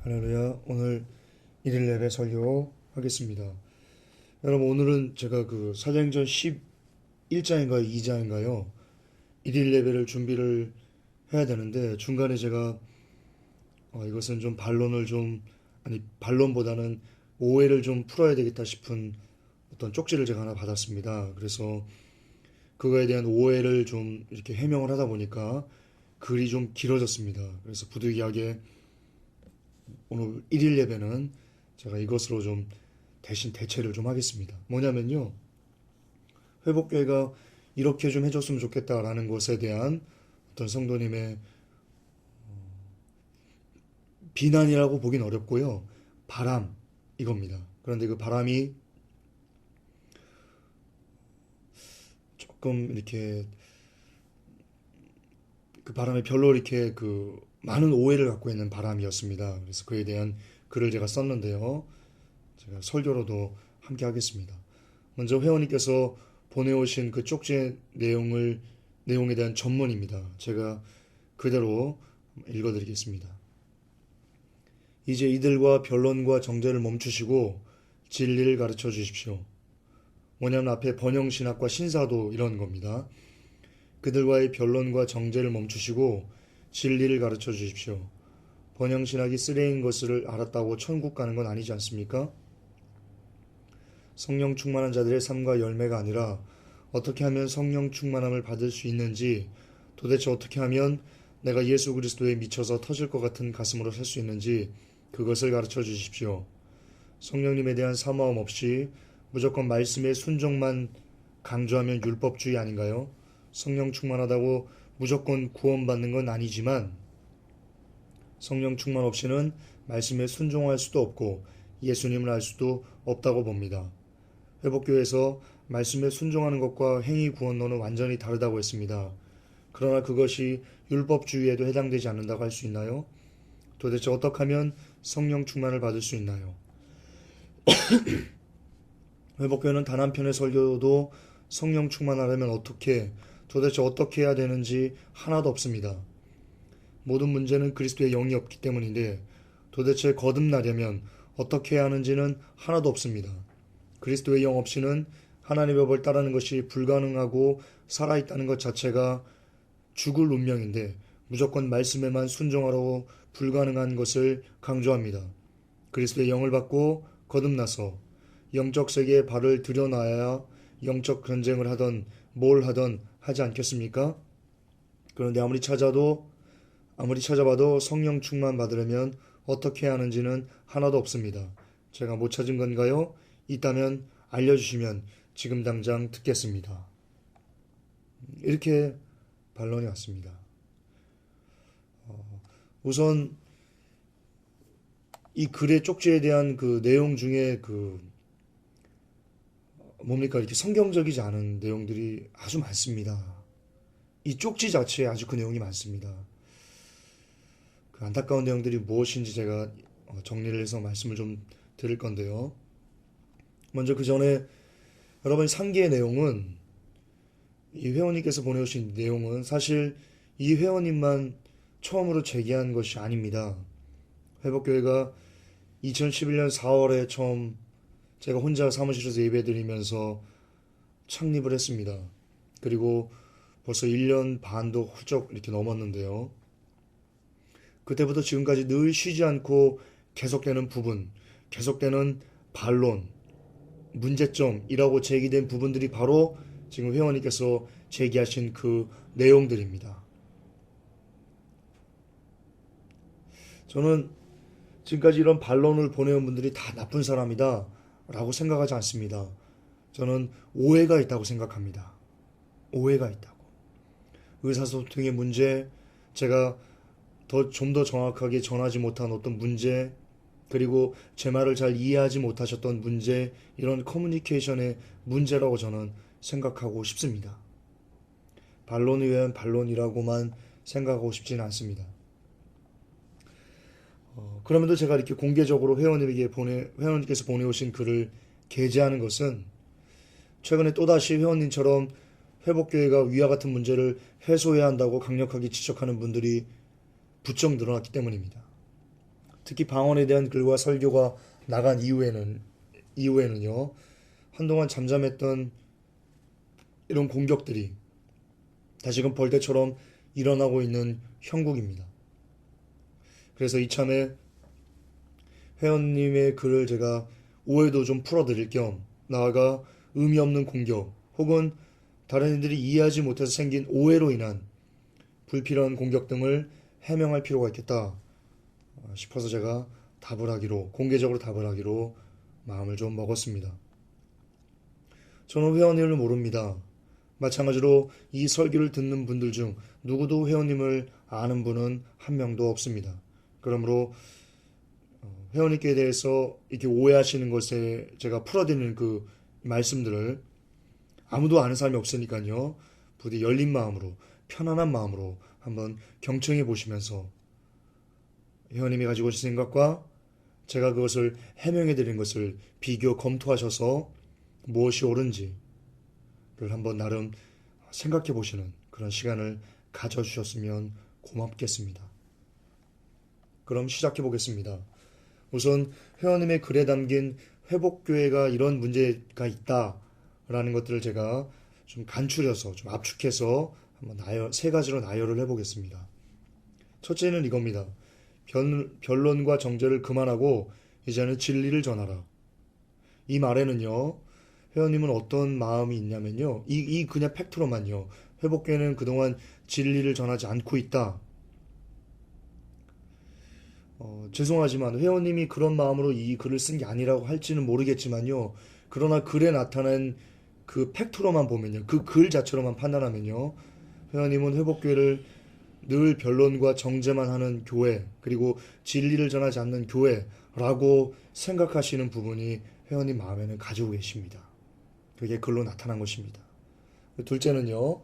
할렐루야. 오늘 1일 예배 설교하겠습니다. 여러분, 오늘은 제가 그 사도행전 11장인가요? 2장인가요? 1일 예배를 준비를 해야 되는데 중간에 제가 이것은 좀 반론보다는 오해를 좀 풀어야 되겠다 싶은 어떤 쪽지를 제가 하나 받았습니다. 그래서 그거에 대한 오해를 좀 이렇게 해명을 하다 보니까 글이 좀 길어졌습니다. 그래서 부득이하게 오늘 1일 예배는 제가 이것으로 좀 대신 대체를 좀 하겠습니다. 뭐냐면요, 회복교회가 이렇게 좀 해줬으면 좋겠다라는 것에 대한 어떤 성도님의 비난이라고 보긴 어렵고요, 바람, 이겁니다. 그런데 그 바람이 조금 이렇게 그 바람에 별로 이렇게 그 많은 오해를 갖고 있는 바람이었습니다. 그래서 그에 대한 글을 제가 썼는데요, 제가 설교로도 함께 하겠습니다. 먼저 회원님께서 보내오신 그 쪽지의 내용에 대한 전문입니다. 제가 그대로 읽어드리겠습니다. 이제 이들과 변론과 정죄를 멈추시고 진리를 가르쳐 주십시오. 뭐냐면 앞에 번영신학과 신사도 이런 겁니다. 그들과의 변론과 정죄를 멈추시고 진리를 가르쳐 주십시오. 번영신학이 쓰레기인 것을 알았다고 천국 가는 건 아니지 않습니까? 성령 충만한 자들의 삶과 열매가 아니라 어떻게 하면 성령 충만함을 받을 수 있는지, 도대체 어떻게 하면 내가 예수 그리스도에 미쳐서 터질 것 같은 가슴으로 살 수 있는지 그것을 가르쳐 주십시오. 성령님에 대한 사모함 없이 무조건 말씀의 순종만 강조하면 율법주의 아닌가요? 성령 충만하다고 무조건 구원받는 건 아니지만 성령 충만 없이는 말씀에 순종할 수도 없고 예수님을 알 수도 없다고 봅니다. 회복교에서 말씀에 순종하는 것과 행위 구원론은 완전히 다르다고 했습니다. 그러나 그것이 율법주의에도 해당되지 않는다고 할 수 있나요? 도대체 어떻게 하면 성령 충만을 받을 수 있나요? 회복교회는 단 한 편의 설교도 성령 충만하려면 도대체 어떻게 해야 되는지 하나도 없습니다. 모든 문제는 그리스도의 영이 없기 때문인데 도대체 거듭나려면 어떻게 해야 하는지는 하나도 없습니다. 그리스도의 영 없이는 하나님의 법을 따르는 것이 불가능하고 살아있다는 것 자체가 죽을 운명인데 무조건 말씀에만 순종하라고 불가능한 것을 강조합니다. 그리스도의 영을 받고 거듭나서 영적 세계에 발을 들여놔야 영적 전쟁을 하던 뭘 하던 하지 않겠습니까? 그런데 아무리 찾아봐도 성령 충만 받으려면 어떻게 해야 하는지는 하나도 없습니다. 제가 못 찾은 건가요? 있다면 알려주시면 지금 당장 듣겠습니다. 이렇게 반론이 왔습니다. 우선 이 글의 쪽지에 대한 그 내용 중에 이렇게 성경적이지 않은 내용들이 아주 많습니다. 이 쪽지 자체에 아주 그 내용이 많습니다. 그 안타까운 내용들이 무엇인지 제가 정리를 해서 말씀을 좀 드릴 건데요. 먼저 그 전에 여러분, 상기의 내용은, 이 회원님께서 보내오신 내용은 사실 이 회원님만 처음으로 제기한 것이 아닙니다. 회복교회가 2011년 4월에 처음 제가 혼자 사무실에서 예배드리면서 창립을 했습니다. 그리고 벌써 1년 반도 훌쩍 이렇게 넘었는데요. 그때부터 지금까지 늘 쉬지 않고 계속되는 부분, 계속되는 반론, 문제점이라고 제기된 부분들이 바로 지금 회원님께서 제기하신 그 내용들입니다. 저는 지금까지 이런 반론을 보내온 분들이 다 나쁜 사람이다 라고 생각하지 않습니다. 저는 오해가 있다고 생각합니다. 오해가 있다고. 의사소통의 문제, 제가 좀 더 정확하게 전하지 못한 어떤 문제, 그리고 제 말을 잘 이해하지 못하셨던 문제, 이런 커뮤니케이션의 문제라고 저는 생각하고 싶습니다. 반론에 의한 반론이라고만 생각하고 싶지는 않습니다. 그럼에도 제가 이렇게 공개적으로 회원님께서 보내오신 글을 게재하는 것은 최근에 또다시 회원님처럼 회복교회가 위와 같은 문제를 해소해야 한다고 강력하게 지적하는 분들이 부쩍 늘어났기 때문입니다. 특히 방언에 대한 글과 설교가 나간 이후에는요, 한동안 잠잠했던 이런 공격들이 다시금 벌떼처럼 일어나고 있는 형국입니다. 그래서 이참에 회원님의 글을 제가 오해도 좀 풀어드릴 겸 나아가 의미 없는 공격 혹은 다른 이들이 이해하지 못해서 생긴 오해로 인한 불필요한 공격 등을 해명할 필요가 있겠다 싶어서 제가 공개적으로 답을 하기로 마음을 좀 먹었습니다. 저는 회원님을 모릅니다. 마찬가지로 이 설교를 듣는 분들 중 누구도 회원님을 아는 분은 한 명도 없습니다. 그러므로 회원님께 대해서 이렇게 오해하시는 것에 제가 풀어드리는 그 말씀들을 아무도 아는 사람이 없으니까요. 부디 열린 마음으로 편안한 마음으로 한번 경청해 보시면서 회원님이 가지고 오신 생각과 제가 그것을 해명해 드린 것을 비교 검토하셔서 무엇이 옳은지를 한번 나름 생각해 보시는 그런 시간을 가져주셨으면 고맙겠습니다. 그럼 시작해 보겠습니다. 우선 회원님의 글에 담긴 회복교회가 이런 문제가 있다라는 것들을 제가 좀 간추려서 좀 압축해서 한번 세 가지로 나열을 해보겠습니다. 첫째는 이겁니다. 변론과 정죄를 그만하고 이제는 진리를 전하라. 이 말에는요, 회원님은 어떤 마음이 있냐면요, 이 그냥 팩트로만요, 회복교회는 그동안 진리를 전하지 않고 있다. 죄송하지만 회원님이 그런 마음으로 이 글을 쓴 게 아니라고 할지는 모르겠지만요, 그러나 글에 나타난 그 팩트로만 보면요, 그 글 자체로만 판단하면요, 회원님은 회복교회를 늘 변론과 정죄만 하는 교회, 그리고 진리를 전하지 않는 교회라고 생각하시는 부분이 회원님 마음에는 가지고 계십니다. 그게 글로 나타난 것입니다. 둘째는요,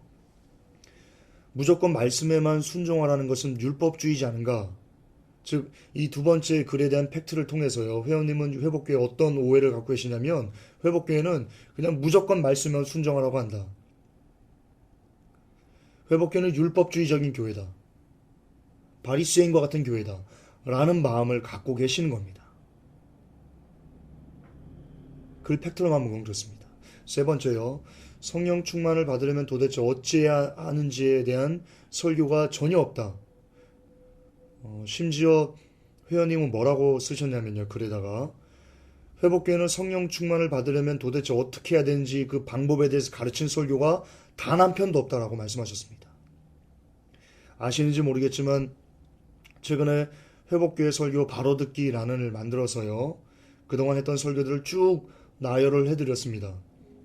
무조건 말씀에만 순종하라는 것은 율법주의지 않은가? 즉, 이 두 번째 글에 대한 팩트를 통해서요, 회원님은 회복교회에 어떤 오해를 갖고 계시냐면, 회복교회는 그냥 무조건 말씀에만 순종하라고 한다. 회복교회는 율법주의적인 교회다. 바리새인과 같은 교회다. 라는 마음을 갖고 계시는 겁니다. 글 팩트로만 보면 그렇습니다. 세 번째요. 성령 충만을 받으려면 도대체 어찌해야 하는지에 대한 설교가 전혀 없다. 심지어 회원님은 뭐라고 쓰셨냐면요. 글에다가 회복교회는 성령 충만을 받으려면 도대체 어떻게 해야 되는지 그 방법에 대해서 가르친 설교가 단 한 편도 없다라고 말씀하셨습니다. 아시는지 모르겠지만 최근에 회복교회 설교 바로듣기란을 만들어서요. 그동안 했던 설교들을 쭉 나열을 해드렸습니다.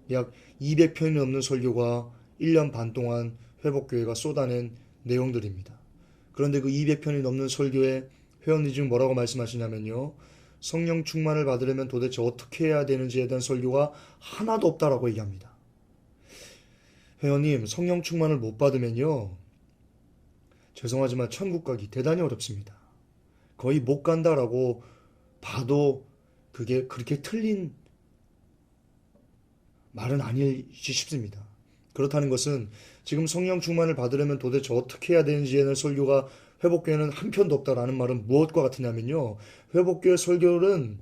약 200편이 넘는 설교가 1년 반 동안 회복교회가 쏟아낸 내용들입니다. 그런데 그 200편이 넘는 설교에 회원님 중 뭐라고 말씀하시냐면요. 성령 충만을 받으려면 도대체 어떻게 해야 되는지에 대한 설교가 하나도 없다라고 얘기합니다. 회원님, 성령 충만을 못 받으면요. 죄송하지만 천국 가기 대단히 어렵습니다. 거의 못 간다라고 봐도 그게 그렇게 틀린 말은 아니지 싶습니다. 그렇다는 것은 지금 성령 충만을 받으려면 도대체 어떻게 해야 되는지에 대한 설교가 회복교회는 한 편도 없다라는 말은 무엇과 같으냐면요. 회복교회 설교는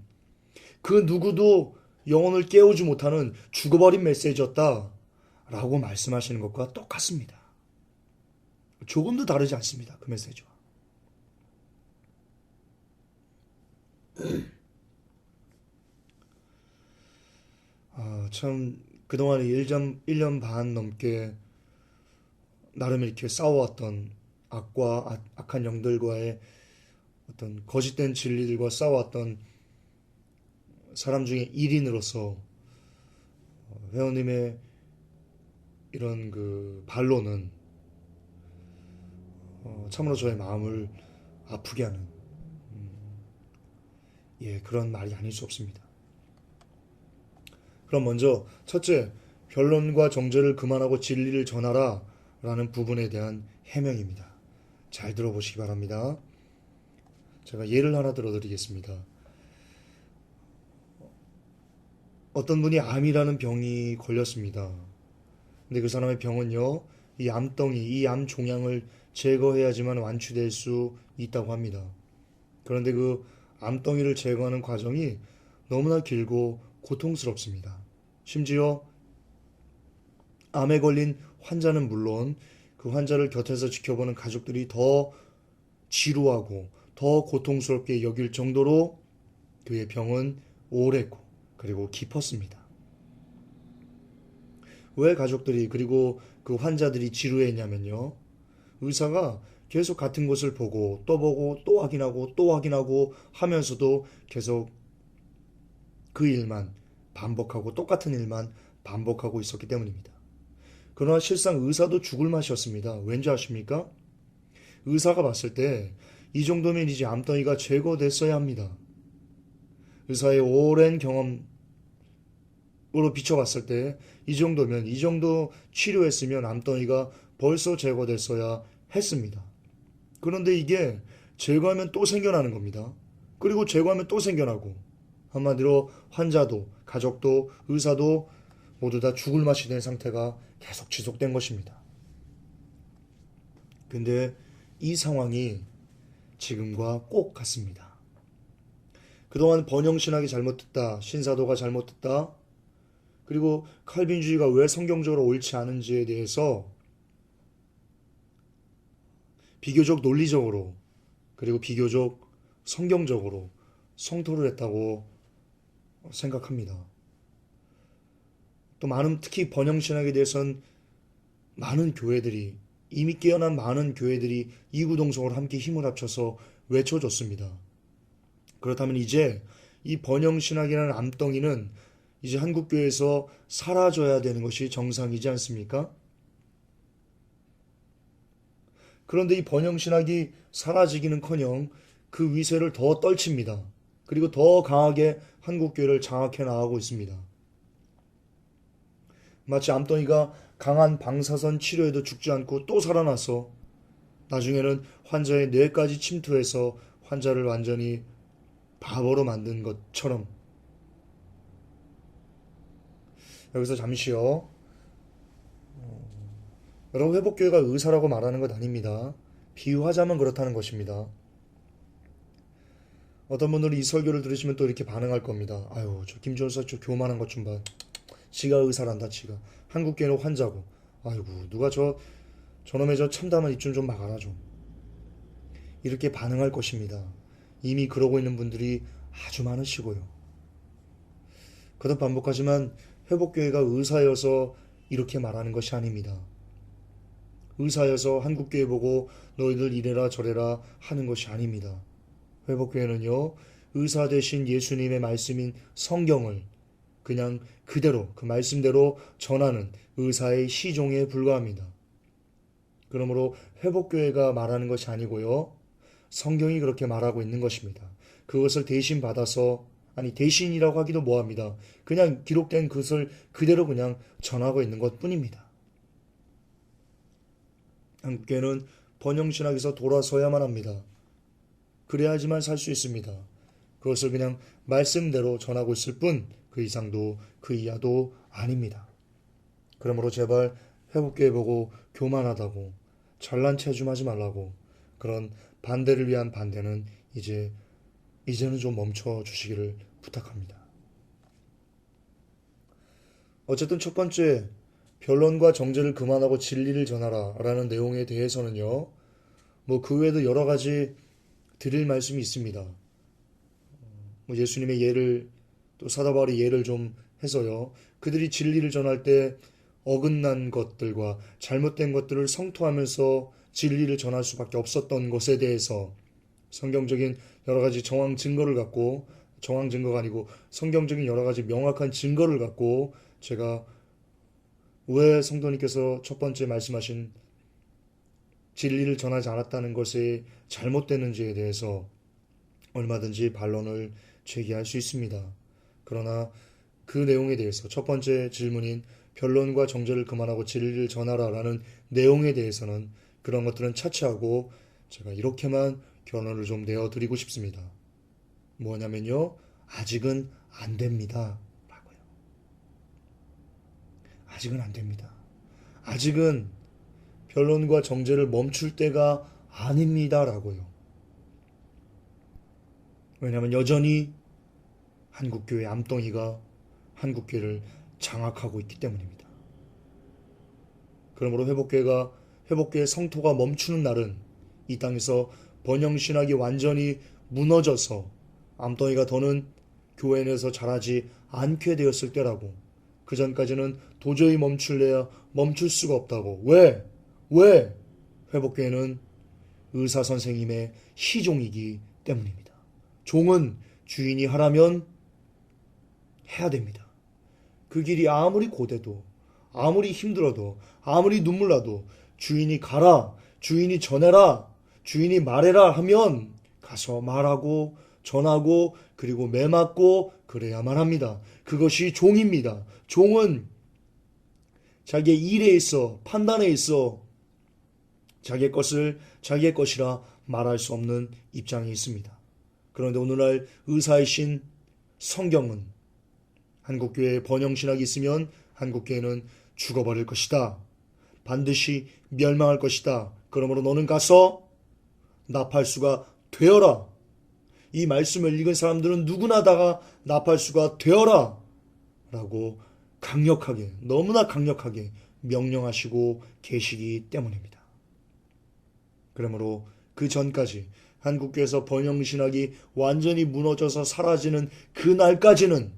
그 누구도 영혼을 깨우지 못하는 죽어버린 메시지였다라고 말씀하시는 것과 똑같습니다. 조금도 다르지 않습니다. 그 메시지와. 참 그동안 1년 반 넘게 나름 이렇게 싸워왔던 악한 영들과의 어떤 거짓된 진리들과 싸워왔던 사람 중에 1인으로서 회원님의 이런 그 반론은 참으로 저의 마음을 아프게 하는 그런 말이 아닐 수 없습니다. 그럼 먼저 첫째, 변론과 정죄를 그만하고 진리를 전하라 라는 부분에 대한 해명입니다. 잘 들어보시기 바랍니다. 제가 예를 하나 들어드리겠습니다. 어떤 분이 암이라는 병이 걸렸습니다. 근데 그 사람의 병은요, 이 암덩이, 이 암 종양을 제거해야지만 완치될 수 있다고 합니다. 그런데 그 암덩이를 제거하는 과정이 너무나 길고 고통스럽습니다. 심지어 암에 걸린 환자는 물론 그 환자를 곁에서 지켜보는 가족들이 더 지루하고 더 고통스럽게 여길 정도로 그의 병은 오래고 그리고 깊었습니다. 왜 가족들이 그리고 그 환자들이 지루했냐면요. 의사가 계속 같은 것을 보고 또 보고 또 확인하고 또 확인하고 하면서도 계속 그 일만 반복하고 똑같은 일만 반복하고 있었기 때문입니다. 그러나 실상 의사도 죽을 맛이었습니다. 왠지 아십니까? 의사가 봤을 때 이 정도면 이제 암덩이가 제거됐어야 합니다. 의사의 오랜 경험으로 비춰봤을 때 이 정도면 이 정도 치료했으면 암덩이가 벌써 제거됐어야 했습니다. 그런데 이게 제거하면 또 생겨나는 겁니다. 그리고 제거하면 또 생겨나고 한마디로 환자도 가족도 의사도 모두 다 죽을 맛이 된 상태가 계속 지속된 것입니다. 근데 이 상황이 지금과 꼭 같습니다. 그동안 번영신학이 잘못됐다, 신사도가 잘못됐다, 그리고 칼빈주의가 왜 성경적으로 옳지 않은지에 대해서 비교적 논리적으로 그리고 비교적 성경적으로 성토를 했다고 생각합니다. 또 많은 특히 번영신학에 대해서는 많은 교회들이 이미 깨어난 많은 교회들이 이구동성으로 함께 힘을 합쳐서 외쳐줬습니다. 그렇다면 이제 이 번영신학이라는 암덩이는 이제 한국교회에서 사라져야 되는 것이 정상이지 않습니까? 그런데 이 번영신학이 사라지기는커녕 그 위세를 더 떨칩니다. 그리고 더 강하게 한국교회를 장악해 나가고 있습니다. 마치 암덩이가 강한 방사선 치료에도 죽지 않고 또 살아나서 나중에는 환자의 뇌까지 침투해서 환자를 완전히 바보로 만든 것처럼. 여기서 잠시요. 여러분, 회복교회가 의사라고 말하는 것 아닙니다. 비유하자면 그렇다는 것입니다. 어떤 분들은 이 설교를 들으시면 또 이렇게 반응할 겁니다. 아유, 저 김전사 저 교만한 것 좀 봐. 지가 의사란다, 지가. 한국교회는 환자고. 아이고, 누가 저놈의 저 참담한 입 좀 막아라, 좀. 이렇게 반응할 것입니다. 이미 그러고 있는 분들이 아주 많으시고요. 거듭 반복하지만 회복교회가 의사여서 이렇게 말하는 것이 아닙니다. 의사여서 한국교회 보고 너희들 이래라 저래라 하는 것이 아닙니다. 회복교회는요, 의사 대신 예수님의 말씀인 성경을 그냥 그대로 그 말씀대로 전하는 의사의 시종에 불과합니다. 그러므로 회복교회가 말하는 것이 아니고요, 성경이 그렇게 말하고 있는 것입니다. 그것을 대신 받아서, 아니 대신이라고 하기도 뭐합니다. 그냥 기록된 그것을 그대로 그냥 전하고 있는 것 뿐입니다. 한국교회는 번영신학에서 돌아서야만 합니다. 그래야지만 살 수 있습니다. 그것을 그냥 말씀대로 전하고 있을 뿐 그 이상도 그 이하도 아닙니다. 그러므로 제발 회복교회 보고 교만하다고 잘난 체 좀 하지 말라고, 그런 반대를 위한 반대는 이제는 좀 멈춰 주시기를 부탁합니다. 어쨌든 첫 번째, 변론과 정죄를 그만하고 진리를 전하라 라는 내용에 대해서는요, 뭐 그 외에도 여러 가지 드릴 말씀이 있습니다. 뭐 예수님의 예를, 또 사도 바울의 예를 좀 해서요, 그들이 진리를 전할 때 어긋난 것들과 잘못된 것들을 성토하면서 진리를 전할 수밖에 없었던 것에 대해서 성경적인 여러 가지 정황 증거를 갖고, 정황 증거가 아니고 성경적인 여러 가지 명확한 증거를 갖고 제가 왜 성도님께서 첫 번째 말씀하신 진리를 전하지 않았다는 것이 잘못되는지에 대해서 얼마든지 반론을 제기할 수 있습니다. 그러나 그 내용에 대해서, 첫 번째 질문인 변론과 정죄를 그만하고 진리를 전하라 라는 내용에 대해서는 그런 것들은 차치하고 제가 이렇게만 결론을 좀 내어드리고 싶습니다. 뭐냐면요, 아직은 안 됩니다 라고요. 아직은 안 됩니다. 아직은 변론과 정죄를 멈출 때가 아닙니다 라고요. 왜냐하면 여전히 한국교회 암덩이가 한국교회를 장악하고 있기 때문입니다. 그러므로 회복교회 성토가 멈추는 날은 이 땅에서 번영신학이 완전히 무너져서 암덩이가 더는 교회 내에서 자라지 않게 되었을 때라고. 그 전까지는 도저히 멈출래야 멈출 수가 없다고. 왜? 왜? 회복교회는 의사 선생님의 시종이기 때문입니다. 종은 주인이 하라면 해야 됩니다. 그 길이 아무리 고대도, 아무리 힘들어도, 아무리 눈물 나도 주인이 가라, 주인이 전해라, 주인이 말해라 하면 가서 말하고 전하고 그리고 매맞고 그래야만 합니다. 그것이 종입니다. 종은 자기의 일에 있어, 판단에 있어 자기의 것을 자기의 것이라 말할 수 없는 입장이 있습니다. 그런데 오늘날 의사이신 성경은 한국교회에 번영신학이 있으면 한국교회는 죽어버릴 것이다. 반드시 멸망할 것이다. 그러므로 너는 가서 나팔수가 되어라. 이 말씀을 읽은 사람들은 누구나 다가 나팔수가 되어라 라고 강력하게, 너무나 강력하게 명령하시고 계시기 때문입니다. 그러므로 그 전까지 한국교회에서 번영신학이 완전히 무너져서 사라지는 그 날까지는,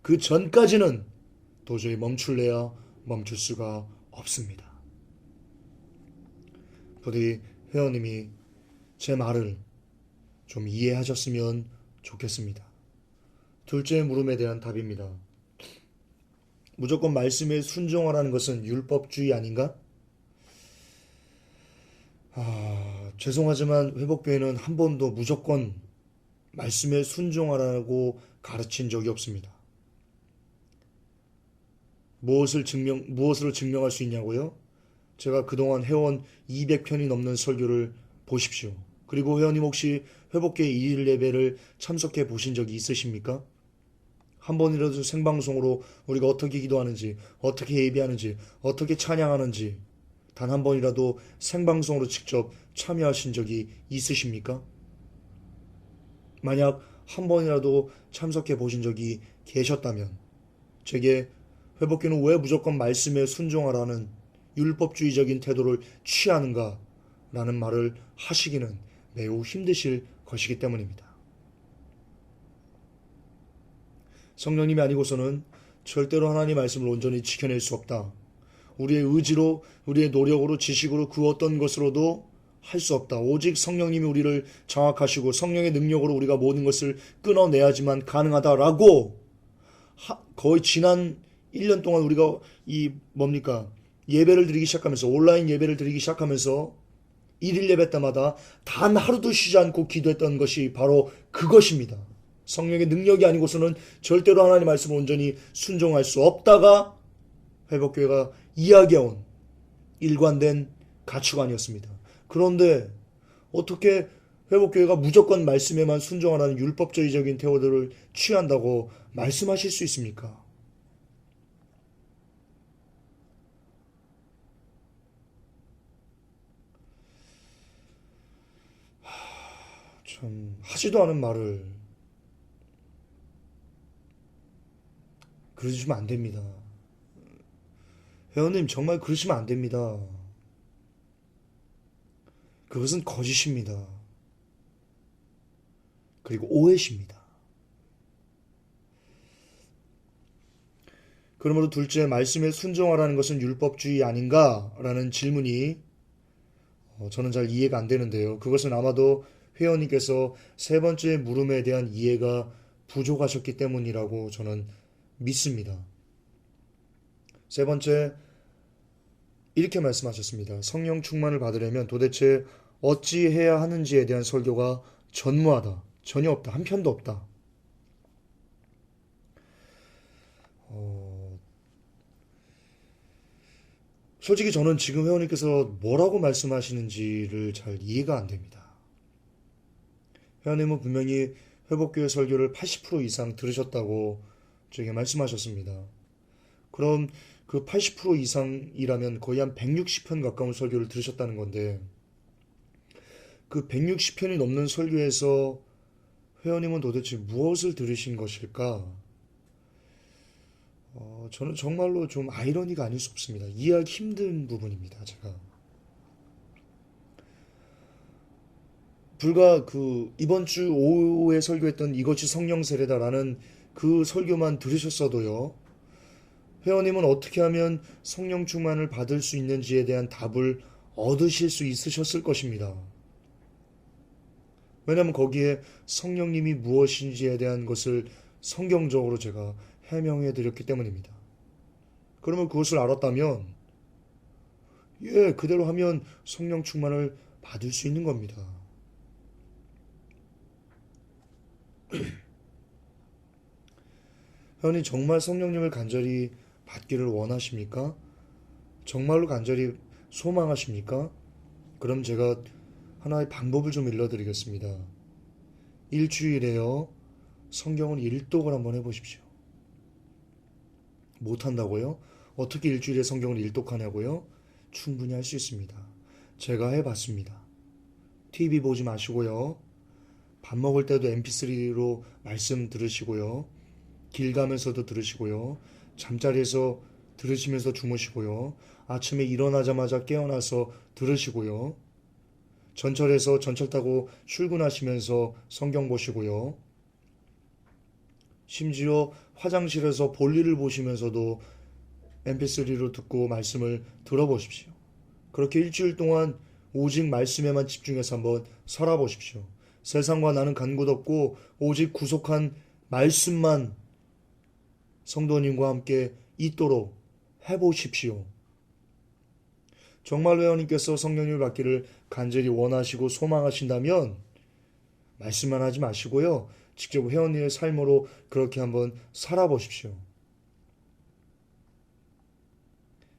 그 전까지는 도저히 멈출래야 멈출 수가 없습니다. 부디 회원님이 제 말을 좀 이해하셨으면 좋겠습니다. 둘째 물음에 대한 답입니다. 무조건 말씀에 순종하라는 것은 율법주의 아닌가? 죄송하지만 회복교회는 한 번도 무조건 말씀에 순종하라고 가르친 적이 없습니다. 무엇으로 증명할 수 있냐고요? 제가 그동안 해온 200편이 넘는 설교를 보십시오. 그리고 회원님 혹시 회복교회 1일 예배를 참석해 보신 적이 있으십니까? 한 번이라도 생방송으로 우리가 어떻게 기도하는지, 어떻게 예배하는지, 어떻게 찬양하는지 단 한 번이라도 생방송으로 직접 참여하신 적이 있으십니까? 만약 한 번이라도 참석해 보신 적이 계셨다면 제게 회복교는 왜 무조건 말씀에 순종하라는 율법주의적인 태도를 취하는가 라는 말을 하시기는 매우 힘드실 것이기 때문입니다. 성령님이 아니고서는 절대로 하나님 말씀을 온전히 지켜낼 수 없다. 우리의 의지로, 우리의 노력으로, 지식으로 그 어떤 것으로도 할 수 없다. 오직 성령님이 우리를 장악하시고 성령의 능력으로 우리가 모든 것을 끊어내야지만 가능하다라고 거의 지난 1년 동안 우리가 예배를 드리기 시작하면서, 온라인 예배를 드리기 시작하면서 1일 예배 때마다 단 하루도 쉬지 않고 기도했던 것이 바로 그것입니다. 성령의 능력이 아니고서는 절대로 하나님 말씀을 온전히 순종할 수 없다가 회복교회가 이야기해온 일관된 가치관이었습니다. 그런데 어떻게 회복교회가 무조건 말씀에만 순종하라는 율법주의적인 태도를 취한다고 말씀하실 수 있습니까? 참 하지도 않은 말을 그러시면 안 됩니다. 회원님 정말 그러시면 안 됩니다. 그것은 거짓입니다. 그리고 오해십니다. 그러므로 둘째, 말씀에 순종하라는 것은 율법주의 아닌가? 라는 질문이 저는 잘 이해가 안 되는데요. 그것은 아마도 회원님께서 세 번째 물음에 대한 이해가 부족하셨기 때문이라고 저는 믿습니다. 세 번째, 이렇게 말씀하셨습니다. 성령 충만을 받으려면 도대체 어찌 해야 하는지에 대한 설교가 전무하다. 전혀 없다. 한 편도 없다. 솔직히 저는 지금 회원님께서 뭐라고 말씀하시는지를 잘 이해가 안 됩니다. 회원님은 분명히 회복교회 설교를 80% 이상 들으셨다고 저에게 말씀하셨습니다. 그럼 그 80% 이상이라면 거의 한 160편 가까운 설교를 들으셨다는 건데, 그 160편이 넘는 설교에서 회원님은 도대체 무엇을 들으신 것일까? 저는 정말로 좀 아이러니가 아닐 수 없습니다. 이해하기 힘든 부분입니다, 제가. 불과 이번 주 오후에 설교했던 이것이 성령 세례다라는 그 설교만 들으셨어도요, 회원님은 어떻게 하면 성령 충만을 받을 수 있는지에 대한 답을 얻으실 수 있으셨을 것입니다. 왜냐하면 거기에 성령님이 무엇인지에 대한 것을 성경적으로 제가 해명해 드렸기 때문입니다. 그러면 그것을 알았다면, 그대로 하면 성령 충만을 받을 수 있는 겁니다. 회원님 정말 성령님을 간절히 받기를 원하십니까? 정말로 간절히 소망하십니까? 그럼 제가 하나의 방법을 좀 일러드리겠습니다. 일주일에요, 성경을 일독을 한번 해보십시오. 못한다고요? 어떻게 일주일에 성경을 일독하냐고요? 충분히 할 수 있습니다. 제가 해봤습니다. TV 보지 마시고요. 밥 먹을 때도 mp3로 말씀 들으시고요. 길 가면서도 들으시고요. 잠자리에서 들으시면서 주무시고요. 아침에 일어나자마자 깨어나서 들으시고요. 전철에서 전철 타고 출근하시면서 성경 보시고요. 심지어 화장실에서 볼일을 보시면서도 mp3로 듣고 말씀을 들어보십시오. 그렇게 일주일 동안 오직 말씀에만 집중해서 한번 살아보십시오. 세상과 나는 간 곳 없고 오직 구속한 말씀만 성도님과 함께 있도록 해보십시오. 정말 회원님께서 성령님을 받기를 간절히 원하시고 소망하신다면 말씀만 하지 마시고요. 직접 회원님의 삶으로 그렇게 한번 살아보십시오.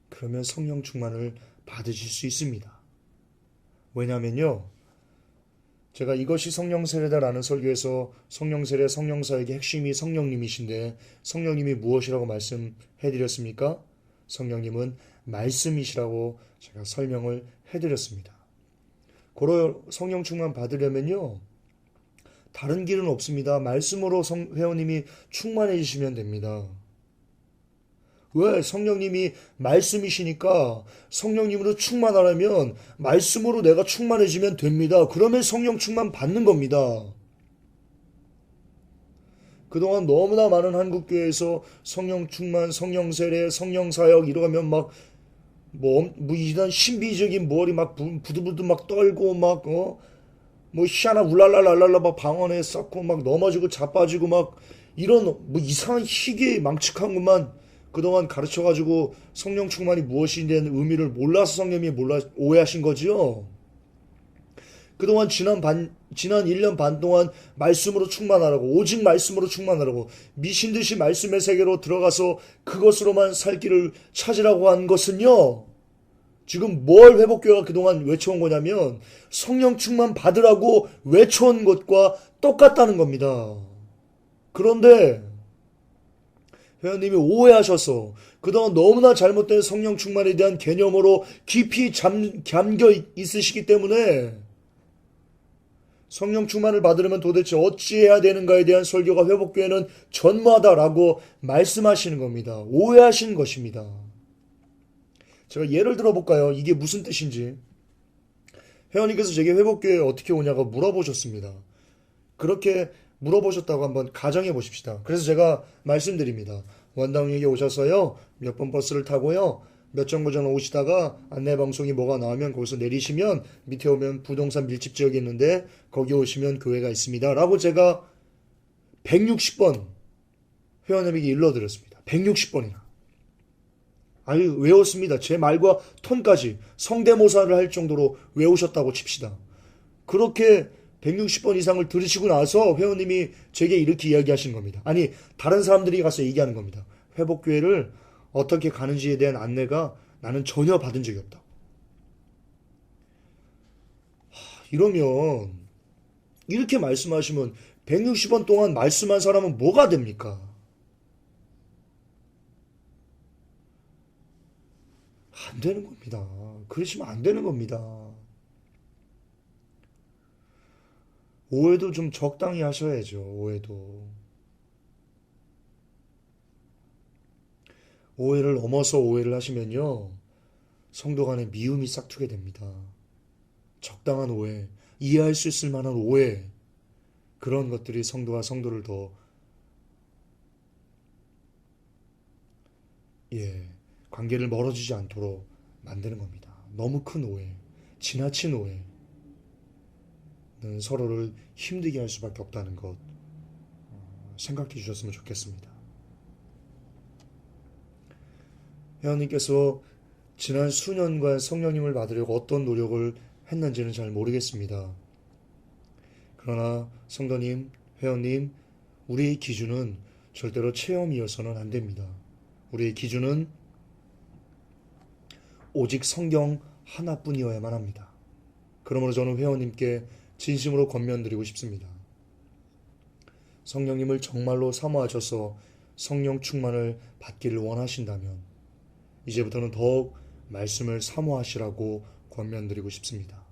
그러면 성령 충만을 받으실 수 있습니다. 왜냐하면요, 제가 이것이 성령 세례다라는 설교에서 성령 세례, 성령 사역의 핵심이 성령님이신데 성령님이 무엇이라고 말씀해드렸습니까? 성령님은 말씀이시라고 제가 설명을 해드렸습니다. 고로 성령 충만 받으려면요, 다른 길은 없습니다. 말씀으로 회원님이 충만해지시면 됩니다. 왜? 성령님이 말씀이시니까 성령님으로 충만하려면 말씀으로 내가 충만해지면 됩니다. 그러면 성령 충만 받는 겁니다. 그동안 너무나 많은 한국교회에서 성령 충만, 성령 세례, 성령 사역 이러면 막 이런 신비적인 머리 막 부들부들 막 떨고 막 희한한 울랄랄랄랄라 막 방언에 썩고 막 넘어지고 자빠지고 막 이런 이상한 희귀 망측한 것만 그동안 가르쳐가지고 성령 충만이 무엇인에 대한 의미를 몰라서 성령님이 오해하신 거지요. 그동안 지난 1년 반 동안 말씀으로 충만하라고, 오직 말씀으로 충만하라고, 미신듯이 말씀의 세계로 들어가서 그것으로만 살 길을 찾으라고 한 것은요, 지금 뭘 회복교회가 그동안 외쳐온 거냐면 성령 충만 받으라고 외쳐온 것과 똑같다는 겁니다. 그런데 회원님이 오해하셔서 그동안 너무나 잘못된 성령 충만에 대한 개념으로 깊이 잠겨 있으시기 때문에 성령 충만을 받으려면 도대체 어찌해야 되는가에 대한 설교가 회복교회는 전무하다라고 말씀하시는 겁니다. 오해하시는 것입니다. 제가 예를 들어볼까요? 이게 무슨 뜻인지. 회원님께서 제게 회복교회에 어떻게 오냐고 물어보셨습니다. 그렇게 물어보셨다고 한번 가정해 보십시다. 그래서 제가 말씀드립니다. 원당역에 오셔서요, 몇 번 버스를 타고요, 몇 정거장 오시다가 안내방송이 뭐가 나오면 거기서 내리시면 밑에 오면 부동산 밀집 지역이 있는데 거기 오시면 교회가 있습니다. 라고 제가 160번 회원님에게 일러드렸습니다. 160번이나. 아니, 외웠습니다. 제 말과 톤까지 성대모사를 할 정도로 외우셨다고 칩시다. 그렇게 160번 이상을 들으시고 나서 회원님이 제게 이렇게 이야기하신 겁니다. 아니, 다른 사람들이 가서 얘기하는 겁니다. 회복교회를 어떻게 가는지에 대한 안내가 나는 전혀 받은 적이 없다. 이러면 이렇게 말씀하시면 160번 동안 말씀한 사람은 뭐가 됩니까? 안 되는 겁니다. 그러시면 안 되는 겁니다. 오해도 좀 적당히 하셔야죠. 오해도. 오해를 넘어서 오해를 하시면요. 성도 간에 미움이 싹트게 됩니다. 적당한 오해, 이해할 수 있을 만한 오해, 그런 것들이 성도와 성도를 더, 예, 관계를 멀어지지 않도록 만드는 겁니다. 너무 큰 오해, 지나친 오해는 서로를 힘들게 할 수밖에 없다는 것 생각해 주셨으면 좋겠습니다. 회원님께서 지난 수년간 성령님을 받으려고 어떤 노력을 했는지는 잘 모르겠습니다. 그러나 성도님, 회원님, 우리의 기준은 절대로 체험이어서는 안 됩니다. 우리의 기준은 오직 성경 하나뿐이어야만 합니다. 그러므로 저는 회원님께 진심으로 권면드리고 싶습니다. 성령님을 정말로 사모하셔서 성령 충만을 받기를 원하신다면 이제부터는 더욱 말씀을 사모하시라고 권면드리고 싶습니다.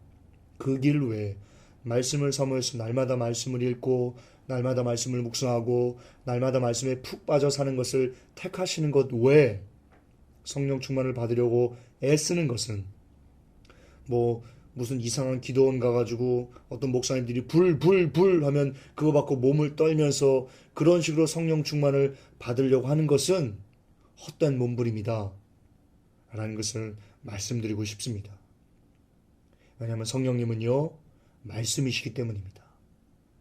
그 길 외에 말씀을 사모해서 날마다 말씀을 읽고 날마다 말씀을 묵상하고 날마다 말씀에 푹 빠져 사는 것을 택하시는 것 외에 성령 충만을 받으려고 애쓰는 것은 뭐 무슨 이상한 기도원 가가지고 어떤 목사님들이 불 하면 그거 받고 몸을 떨면서 그런 식으로 성령 충만을 받으려고 하는 것은 헛된 몸부림이다 라는 것을 말씀드리고 싶습니다. 왜냐하면 성령님은요 말씀이시기 때문입니다.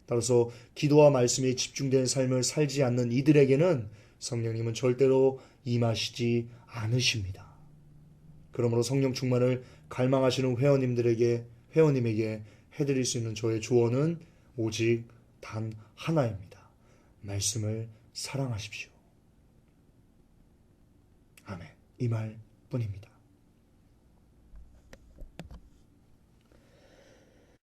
따라서 기도와 말씀에 집중된 삶을 살지 않는 이들에게는 성령님은 절대로 임하시지 않으십니다. 그러므로 성령 충만을 갈망하시는 회원님에게 해드릴 수 있는 저의 조언은 오직 단 하나입니다. 말씀을 사랑하십시오. 아멘. 이 말뿐입니다.